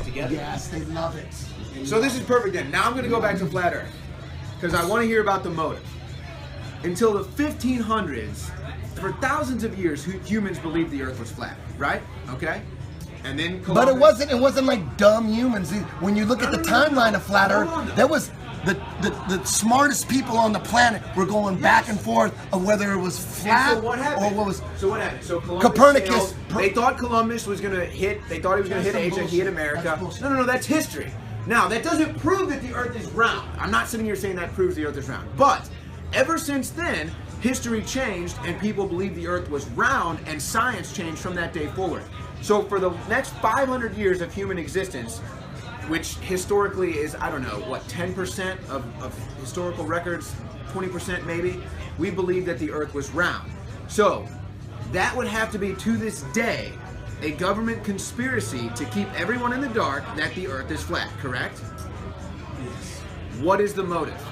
together. Yes, they love it. So this is perfect then. Now I'm going to go back to flat Earth because I want to hear about the motive. Until the 1500s, for thousands of years, humans believed the Earth was flat, right? Okay? And then Columbus, But it wasn't like dumb humans. When you look at the timeline of flat Earth, there was the smartest people on the planet were going back and forth of whether it was flat so what happened? or what was. So what happened? So Columbus Copernicus. sailed. They thought Columbus was going to hit. They thought he was going to hit Asia. He hit America. No. That's history. Now that doesn't prove that the Earth is round. I'm not sitting here saying that proves the Earth is round. But ever since then, history changed and people believed the Earth was round, and science changed from that day forward. So for the next 500 years of human existence, which historically is, I don't know, what, 10% of historical records, 20% maybe, we believe that the Earth was round. So that would have to be, to this day, a government conspiracy to keep everyone in the dark that the Earth is flat, correct? Yes. What is the motive?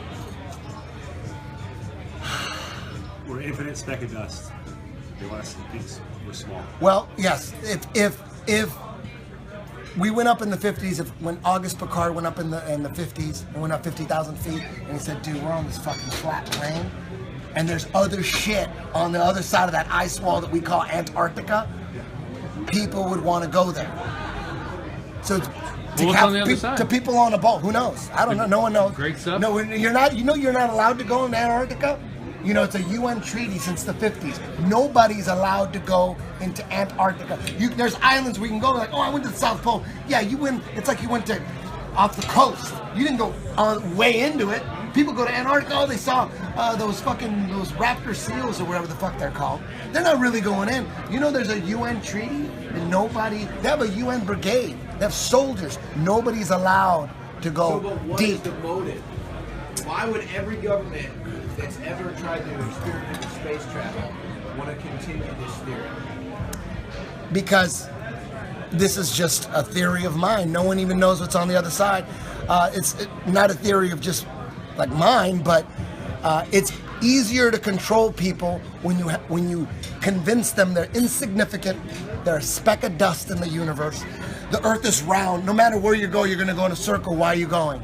We're an infinite speck of dust. They want us to think we're small. Well, yes. If we went up in the 50s, when Auguste Piccard went up in the 50s and went up 50,000 feet, and he said, "Dude, we're on this fucking flat plane, and there's other shit on the other side of that ice wall that we call Antarctica," people would want to go there. So to people on a boat, who knows? I don't know. No one knows. Great stuff. No, you're not. You know, you're not allowed to go into Antarctica. You know, it's a UN treaty since the 50s. Nobody's allowed to go into Antarctica. There's islands where you can go, like, oh, I went to the South Pole. Yeah, you went, it's like you went to off the coast. You didn't go way into it. People go to Antarctica, oh, they saw those raptor seals or whatever the fuck they're called. They're not really going in. You know, there's a UN treaty and they have a UN brigade. They have soldiers. Nobody's allowed to go but what deep. is the motive? Why would every government that's ever tried to experiment with space travel want to continue this theory? Because this is just a theory of mine. No one even knows what's on the other side. It's not a theory of just like mine, but it's easier to control people when you convince them they're insignificant, they're a speck of dust in the universe. The Earth is round. No matter where you go, you're going to go in a circle. Why are you going?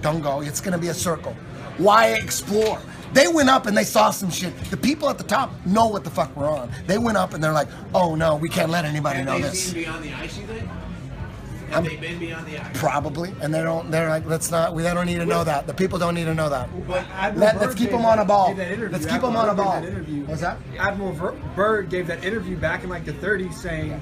Don't go. It's going to be a circle. Why explore? They went up and they saw some shit. The people at the top know what the fuck we're on. They went up and they're like, oh no, we can't let anybody know this. Have they seen beyond the ice, you think? Have they been beyond the ice? Probably. And they're like, they don't need to know that. The people don't need to know that. Let's keep them on a ball. Let's keep them on a ball. What's that? Admiral Byrd gave that interview back in like the 30s saying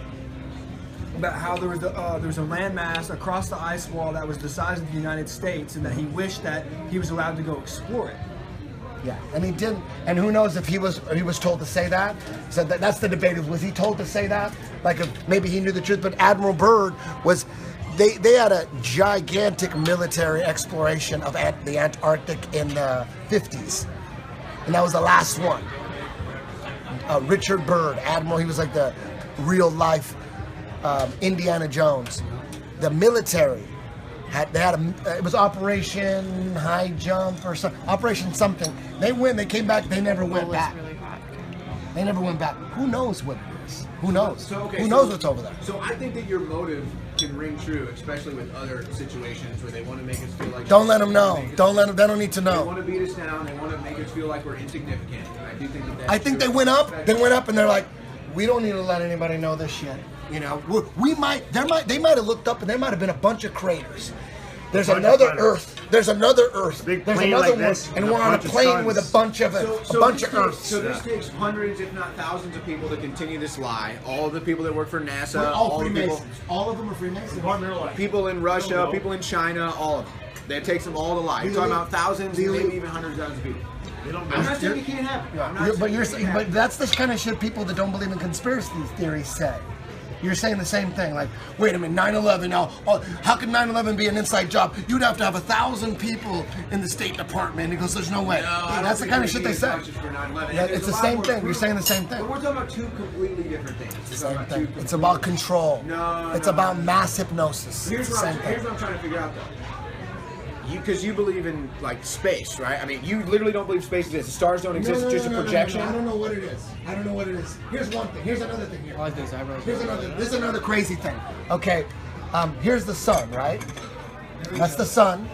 about how there was a landmass across the ice wall that was the size of the United States, and that he wished that he was allowed to go explore it. Yeah, and he didn't. And who knows if he was told to say that? So that's the debate. Was he told to say that? Like, if maybe he knew the truth. But Admiral Byrd was. They had a gigantic military exploration of the Antarctic in the 50s, and that was the last one. Richard Byrd, Admiral. He was like the real life Indiana Jones. The military. It was Operation High Jump or some Operation something. They came back. They never went back. Really hot. They never went back. Who knows what it is? Who knows? Who So knows what's over there? So I think that your motive can ring true, especially with other situations where they want to make us feel like. Don't let them know. Don't let them. They don't need to They know. want to beat us down. They want to make us feel like we're insignificant. And I do think that. I think they went up. They went up, and they're like, we don't need to let anybody know this shit. You know, they might have looked up, and there might have been a bunch of craters. There's another Earth. There's another Earth. Big There's plane another like one, this, and and a we're on a bunch of plane with a suns. bunch of Earths. So this takes hundreds, if not thousands, of people to continue this lie. All of the people that work for NASA, all the people, All of them are Freemasons. people in Russia, people in China, all of them. That takes them all to lie. You're talking about thousands, maybe even hundreds of thousands of people. I'm not saying you can't have it. I'm not saying But that's the kind of shit people that don't believe in conspiracy theories say. You're saying the same thing. Like, wait a minute, 9/11 now. Oh, how can 9/11 be an inside job? You'd have to have 1,000 people in the State Department. He goes, there's no way. That's the kind of shit they say. Yeah, it's the same thing. You're saying the same thing. But we're talking about two completely different things. It's about control. It's No. about mass hypnosis. Here's It's the what same I'm thing. trying to figure out, though. Because you believe in, like, space, right? I mean, you literally don't believe space exists. The stars don't exist. It's just a projection. I don't know what it is. I don't know what it is. Here's one thing. Here's another thing here. I like those eyebrows. This is another crazy thing. Okay, Here's the sun, right? That's the sun.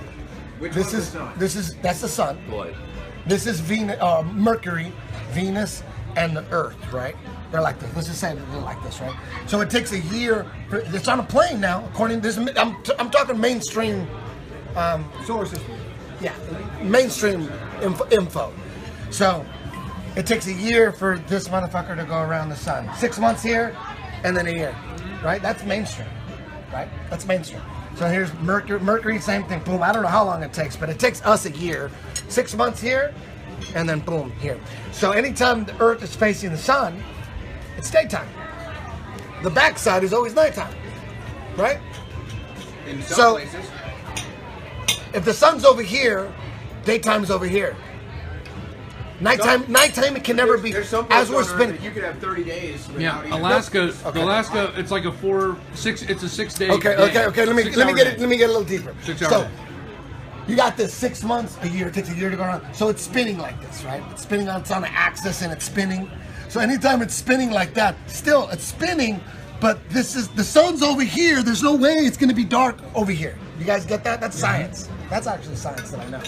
Which one's the sun? That's the sun. Boy. This is Venus, Mercury, Venus, and the Earth, right? They're like this. Let's just say they're like this, right? So it takes a year. It's on a plane now, according to this. I'm talking mainstream. Solar system. Yeah, mainstream info. So it takes a year for this motherfucker to go around the sun. 6 months here, and then a year, right? That's mainstream, right? That's mainstream. So here's Mercury, same thing. Boom. I don't know how long it takes, but it takes us a year. 6 months here, and then boom here. So anytime the Earth is facing the sun, it's daytime. The backside is always nighttime, right? In some places. If the sun's over here, daytime's over here. Nighttime it can never be. There's some As places we're on Earth spinning. that you could have 30 days. Yeah, without Alaska. Okay. Alaska. It's like a 6 day. Okay. Let me get a little deeper. 6 hour So day. you got this 6 months, a year. It takes a year to go around. So it's spinning like this, right? It's spinning on. It's on an axis and it's spinning. So anytime it's spinning like that, still it's spinning. But this is the sun's over here. There's no way it's going to be dark over here. You guys get that? That's science. That's actually science that I know.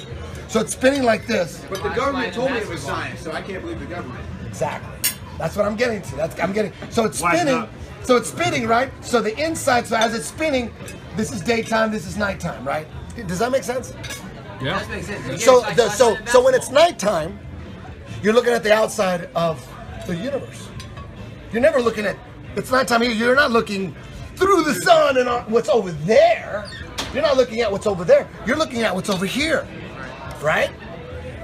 So it's spinning like this. But the government told me it was science, so I can't believe the government. Exactly. That's what I'm getting to. So it's Why is spinning. that? So it's spinning, right? So the inside. So as it's spinning, this is daytime. This is nighttime, right? Does that make sense? Yeah. That makes sense. So when it's nighttime, you're looking at the outside of the universe. You're never looking at. It's nighttime here. You're not looking through the sun and on what's over there. You're not looking at what's over there. You're looking at what's over here, right?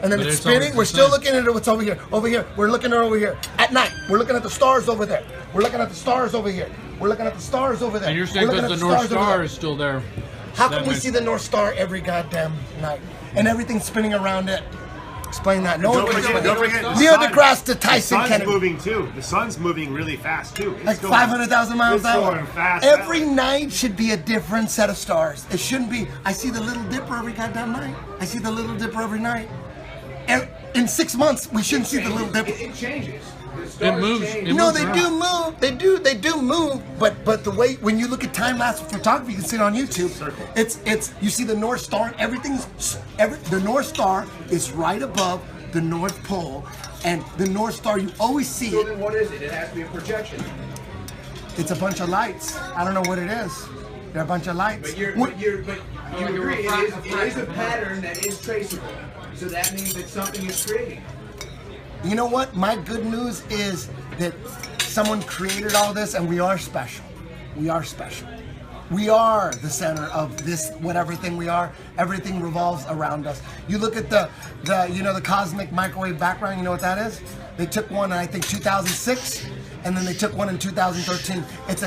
And then But it's it's always spinning. the We're still same. looking at what's over here. Over here. We're looking at over here. At night, we're looking at the stars over there. We're looking at the stars over here. We're looking at the stars over there. And you're saying We're because looking the at North stars over Star there. is still there. How That can we makes- see the North Star every goddamn night? And everything's spinning around it. Explain that. No one Don't can forget, explain don't it. forget. Neil the deGrasse to sun- Tyson The sun's Kennedy. moving too. The sun's moving really fast too. It's Like going- 500,000 miles it's an hour. going fast Every that way. night should be a different set of stars. It shouldn't be, I see the Little Dipper every goddamn night. I see the Little Dipper every night. And in 6 months, we shouldn't see the Little Dipper. It changes. The stars moves. change. It No, moves they around. do move. They do move. But the way when you look at time lapse photography, you can see it on YouTube. It's you see the North Star. The North Star is right above the North Pole, and the North Star you always see So it. then what is it? It has to be a projection. It's a bunch of lights. I don't know what it is. They're a bunch of lights. But you agree it is a pattern that is traceable. So that means that something is creating. You know what? My good news is that someone created all this, and we are special. We are special. We are the center of this whatever thing we are. Everything revolves around us. You look at the cosmic microwave background. You know what that is? They took one in I think 2006, and then they took one in 2013. It's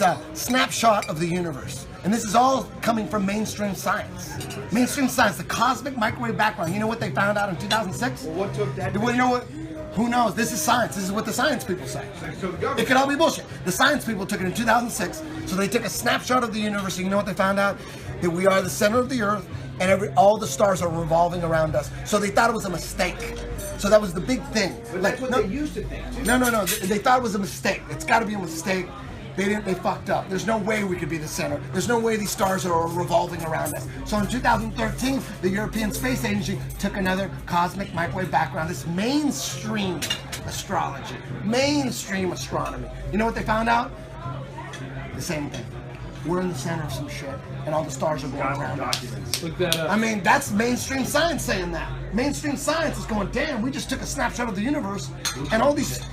a snapshot of the universe, and this is all coming from mainstream science. Mainstream science, the cosmic microwave background. You know what they found out in 2006? Well, what took that? Well, you know what? Who knows? This is science. This is what the science people say. So the government. It could all be bullshit. The science people took it in 2006, so they took a snapshot of the universe. And you know what they found out? That we are the center of the earth, and all the stars are revolving around us. So they thought it was a mistake. So that was the big thing. But that's what they used to think too. No. They thought it was a mistake. It's got to be a mistake. They fucked up. There's no way we could be the center. There's no way these stars are revolving around us. So in 2013, the European Space Agency took another cosmic microwave background. This mainstream astrology, mainstream astronomy. You know what they found out? The same thing. We're in the center of some shit, and all the stars are going around us. Documents. Look that up. I mean, that's mainstream science saying that. Mainstream science is going, damn, we just took a snapshot of the universe, and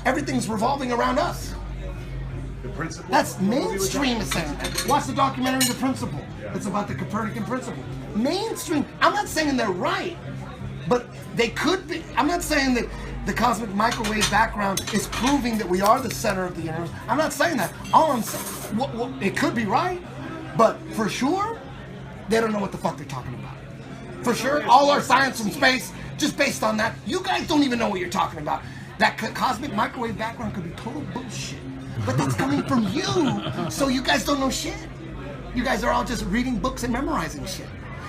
everything's revolving around us. The principle. That's mainstream is saying that. Watch the documentary The Principle. It's about the Copernican principle. Mainstream, I'm not saying they're right, but they could be. I'm not saying that the cosmic microwave background is proving that we are the center of the universe. I'm not saying that. All I'm saying, it could be right, but for sure, they don't know what the fuck they're talking about. For sure, all our science from space, just based on that, you guys don't even know what you're talking about. That cosmic microwave background could be total bullshit. But that's coming from you, so you guys don't know shit. You guys are all just reading books and memorizing shit.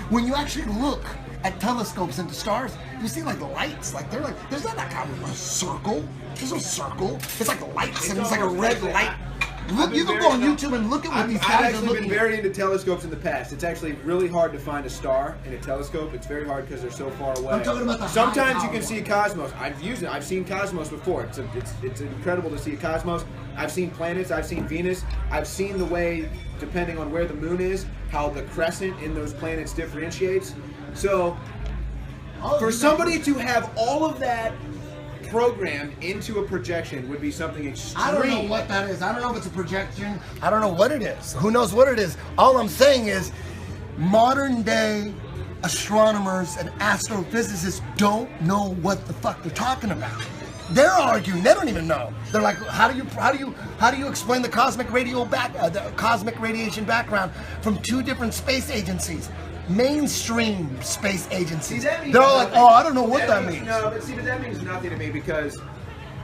When you actually look at telescopes into stars, you see like lights, like there's not that kind of a circle. There's no circle. It's like lights, and it's like a red light. Look, you can go on YouTube and look at what these I've guys are actually looking been at. very into telescopes in the past. It's actually really hard to find a star in a telescope. It's very hard because they're so far away. I'm talking about the Sometimes you high can power see cosmos. I've used it. I've seen cosmos before. It's incredible to see a cosmos. I've seen planets. I've seen Venus. I've seen the way, depending on where the moon is, how the crescent in those planets differentiates. So, for somebody to have all of that programmed into a projection would be something extreme. I don't know what that is. I don't know if it's a projection. I don't know what it is. Who knows what it is? All I'm saying is modern day astronomers and astrophysicists don't know what the fuck they're talking about. They're arguing. They don't even know. They're like, how do you explain the cosmic radiation background from two different space agencies? Mainstream space agencies. They're all like, oh, I don't know what that means. No, but that means nothing to me because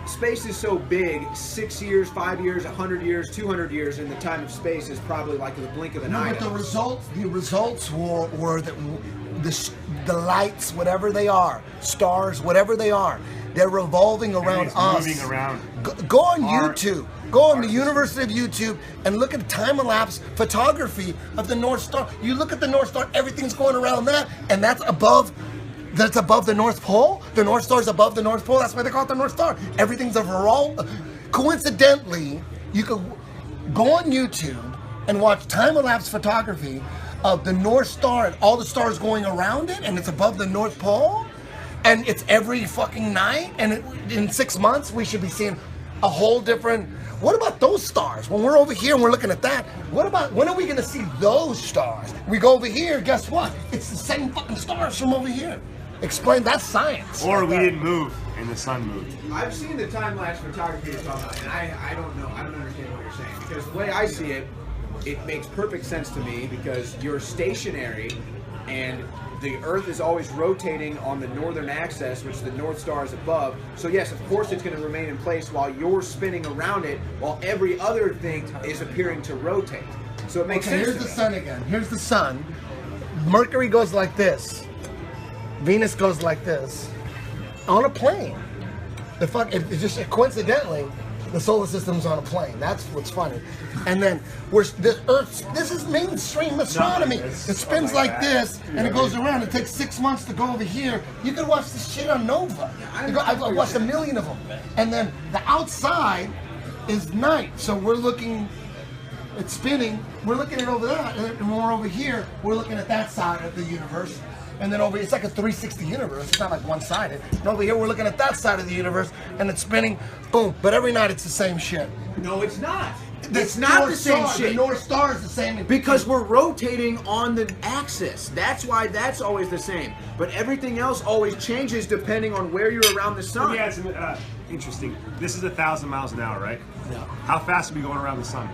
space is so big. 6 years, 5 years, 100 years, 200 years in the time of space is probably like the blink of an eye. But the results were that the lights, whatever they are, stars, whatever they are, they're revolving around us. Moving around. Go on YouTube. Go on the University of YouTube and look at time-lapse photography of the North Star. You look at the North Star, everything's going around that, and that's above the North Pole. The North Star's above the North Pole. That's why they call it the North Star. Everything's overall. Coincidentally, you could go on YouTube and watch time-lapse photography of the North Star and all the stars going around it, and it's above the North Pole, and it's every fucking night, and in 6 months we should be seeing a whole different. What about those stars? When we're over here and we're looking at that, what about, when are we gonna see those stars? We go over here, guess what? It's the same fucking stars from over here. Explain, that's science. Or we didn't move and the sun moved. I've seen the time-lapse photography you're talking about, and I don't know, I don't understand what you're saying. Because the way I see it, it makes perfect sense to me because you're stationary and the Earth is always rotating on the northern axis, which the North Star is above. So yes, of course it's going to remain in place while you're spinning around it, while every other thing is appearing to rotate. So it makes sense. Here's the sun again. Here's the sun. Mercury goes like this. Venus goes like this. On a plane. It's just coincidentally, the solar system's on a plane. That's what's funny. And then the Earth. This is mainstream astronomy. It spins like this, and it goes around. It takes 6 months to go over here. You can watch this shit on Nova. I've watched a million of them. And then the outside is night. So we're looking. It's spinning. We're looking at over that, and when we're over here, we're looking at that side of the universe. And then over here, it's like a 360 universe. It's not like one-sided. And over here, we're looking at that side of the universe, and it's spinning. Boom. But every night, it's the same shit. No, it's not. It's not the same shit. The North Star is the same. Because we're rotating on the axis. That's why that's always the same. But everything else always changes depending on where you're around the sun. Yeah, it's interesting. This is 1,000 miles an hour, right? Yeah. How fast are we going around the sun?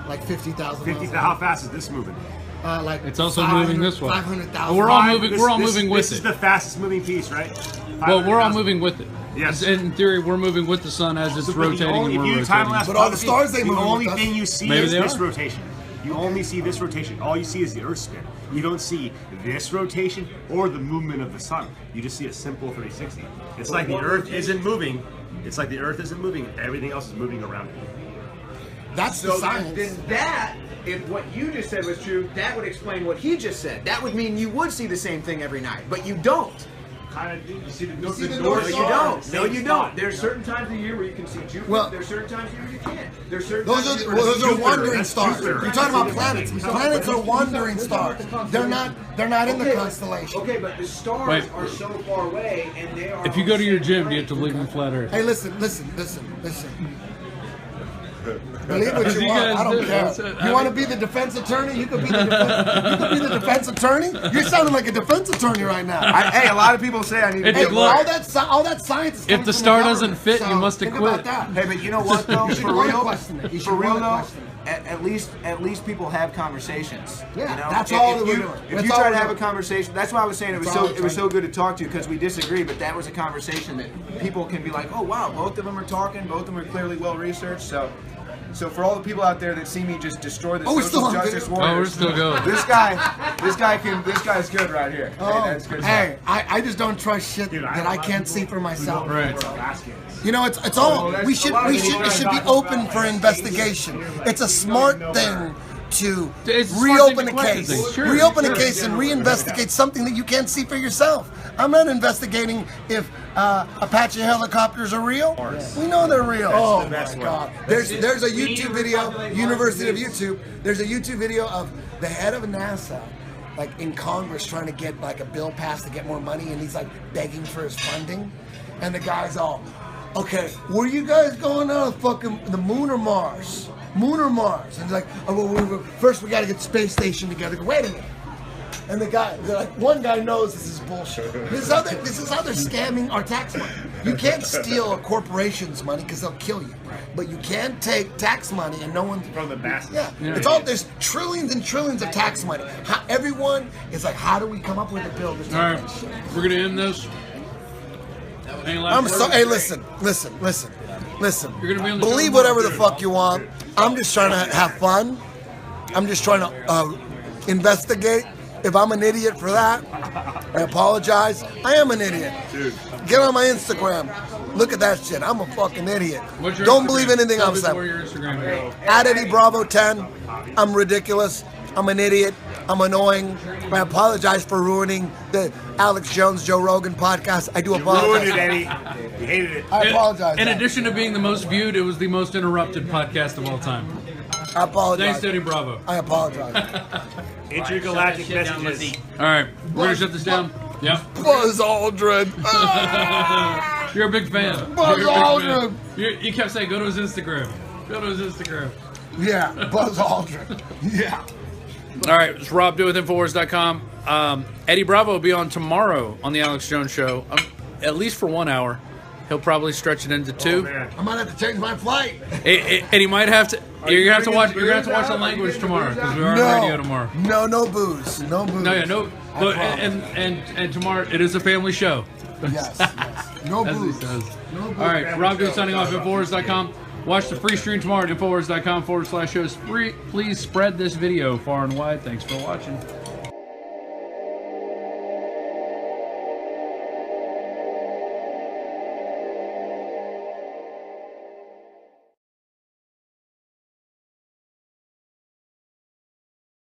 Like 50,000 miles. How fast is this moving? Like It's also moving this way. 500,000. We're all moving. We're all moving with This is it. the fastest moving piece, right? Well, we're all 500,000. moving with it. Yes. In theory, we're moving with the sun as it's So, but rotating, and if we're you rotating. time-lapse But all the photography, stars, they the move only with us. thing you see Maybe is they this are. rotation. You only see this rotation. All you see is the Earth spin. You don't see this rotation or the movement of the sun. You just see a simple 360. It's like the Earth isn't moving. It's like the Earth isn't moving. Everything else is moving around it. That's the So science. then that, if what you just said was true, that would explain what he just said. That would mean you would see the same thing every night, but you don't. Kind of. You see the see the No, North you Star. don't. No, you Same don't. spot. There's certain times of the year where you can see Jupiter. Well- There's certain times of the year you can't. There's certain Those times are of the year those are Jupiter. wandering That's stars. Jupiter. You're talking about That's planets. Jupiter. Planets are wandering stars. They're not in the constellation. Okay, but the stars Wait. are so far away, and they are. If you go to your gym, you have to believe in flat Earth. Hey, listen. Believe what you You want. guys I don't do. care. You want to be the defense attorney? You could be the defense attorney. You're sounding like a defense attorney right now. Hey, a lot of people say I need to It's be a a glow. lawyer. All that science. Is If coming the from star the doesn't government. fit, you must have think quit. about that. Hey, but you know what though? You should For wanna real, question it. You should for real wanna though, question at least people have conversations. Yeah, you know? that's all that we're you, doing. If That's you all try we're to have a doing. conversation, that's why I was saying it was That's all so we're so good to talk to you because we disagree. But that was a conversation that people can be like, oh wow, both of them are talking, both of them are clearly well researched. So So for all the people out there that see me just destroy the Oh, we're still social on justice video? Oh, we're warriors, still going. this guy's good right here. Hey, that's good Hey, I just don't trust shit Dude, that I can't see for myself. Right. You know, it's all it should be open for investigation. It's a smart thing to It's a smart reopen thing a to question case, things, sure, reopen a sure. case and reinvestigate something that you can't see for yourself. I'm not investigating if Apache helicopters are real. We know they're real. Oh the best my one. God! There's a YouTube video, University of YouTube. There's a YouTube video of the head of NASA, like in Congress, trying to get like a bill passed to get more money, and he's like begging for his funding, and the guy's all, okay, where you guys going on fucking the moon or Mars? Moon or Mars? And he's like, oh, well, first we got to get the space station together. Wait a minute. And the guy, like, one guy knows this is bullshit. This is how they're scamming our tax money. You can't steal a corporation's money because they'll kill you. But you can take tax money and no one From the masses. Yeah, it's all there's trillions and trillions of tax money. Everyone is like, how do we come up with a bill to take All right, that shit? we're gonna end this. Any last I'm words? so. Hey, listen. You're gonna be on the Believe show whatever the tomorrow. fuck you want. I'm just trying to have fun. I'm just trying to investigate. If I'm an idiot for that, I apologize. I am an idiot. Dude. Get on my Instagram. Look at that shit. I'm a fucking idiot. What's your Don't Instagram? believe anything Tell I'm people where saying. your Instagram is. At Eddie Bravo 10. I'm ridiculous. I'm an idiot. I'm annoying. I apologize for ruining the Alex Jones Joe Rogan podcast. I do Ruined it, apologize. Eddie. You hated it. I apologize. In addition to being the most viewed, it was the most interrupted podcast of all time. I apologize. Thanks, Eddie Bravo. I apologize. Intergalactic messages. All right, we're gonna shut this down. Yep. Buzz Aldrin. You're a big fan. Buzz You're a big Aldrin. fan. You kept saying, go to his Instagram. Go to his Instagram. Yeah, Buzz Aldrin. Yeah. All right, it's Rob Do with Infowars.com. Eddie Bravo will be on tomorrow on the Alex Jones Show, at least for 1 hour. He'll probably stretch it into 2. Man. I might have to change my flight. And he might have to. You're gonna have to watch. You're gonna have to watch the language tomorrow because we are on radio tomorrow. No booze. No booze. No, yeah, no. But and tomorrow it is a family show. Yes. No As he booze. says. No booze. All right, Rob Do signing off at Infowars.com. Watch the free stream tomorrow at Infowars.com/shows. Please spread this video far and wide. Thanks for watching.